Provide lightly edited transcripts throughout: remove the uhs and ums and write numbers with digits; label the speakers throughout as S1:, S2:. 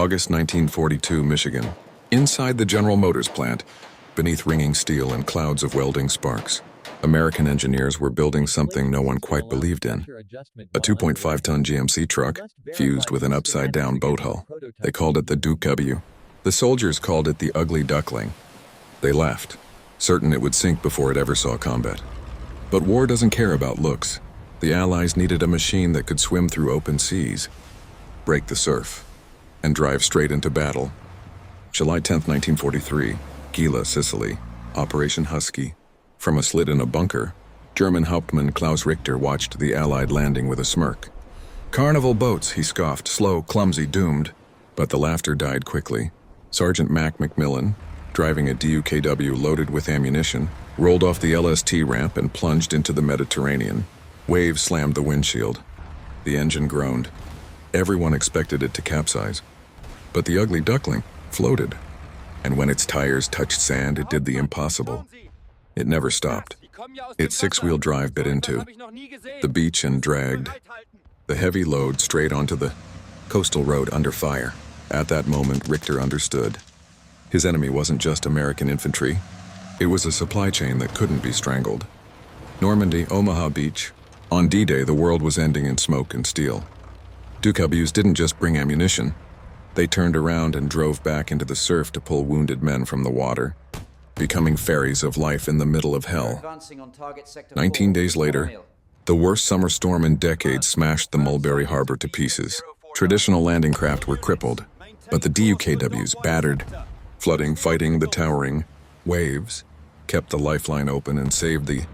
S1: August 1942, Michigan. Inside the General Motors plant, beneath ringing steel and clouds of welding sparks, American engineers were building something no one quite believed in. A 2.5-ton GMC truck, fused with an upside-down boat hull. They called it the DUKW. The soldiers called it the ugly Duckling. They laughed, certain it would sink before it ever saw combat. But war doesn't care about looks. The Allies needed a machine that could swim through open seas, break the surf, and drive straight into battle. July 10, 1943, Gila, Sicily, Operation Husky. From a slit in a bunker, German Hauptmann Klaus Richter watched the Allied landing with a smirk. "Carnival boats," he scoffed, "slow, clumsy, doomed." But the laughter died quickly. Sergeant Mac McMillan, driving a DUKW loaded with ammunition, rolled off the LST ramp and plunged into the Mediterranean. Waves slammed the windshield. The engine groaned. Everyone expected it to capsize. But the ugly Duckling floated. And when its tires touched sand, it did the impossible. It never stopped. Its six-wheel drive bit into the beach and dragged the heavy load straight onto the coastal road under fire. At that moment, Richter understood. His enemy wasn't just American infantry. It was a supply chain that couldn't be strangled. Normandy, Omaha Beach. On D-Day, the world was ending in smoke and steel. DUKWs didn't just bring ammunition. They turned around and drove back into the surf to pull wounded men from the water, becoming ferries of life in the middle of hell. 19 days later, the worst summer storm in decades smashed the Mulberry Harbor to pieces. Traditional landing craft were crippled, but the DUKWs, battered, flooding, fighting the towering waves, kept the lifeline open and saved the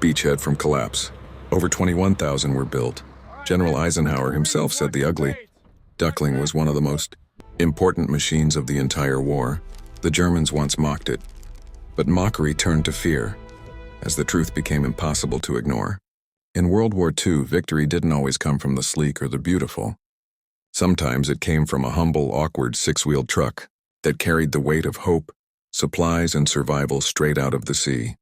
S1: beachhead from collapse. Over 21,000 were built. General Eisenhower himself said the ugly Duckling was one of the most important machines of the entire war. The Germans once mocked it, but mockery turned to fear as the truth became impossible to ignore. In World War II, victory didn't always come from the sleek or the beautiful. Sometimes it came from a humble, awkward six-wheeled truck that carried the weight of hope, supplies, and survival straight out of the sea.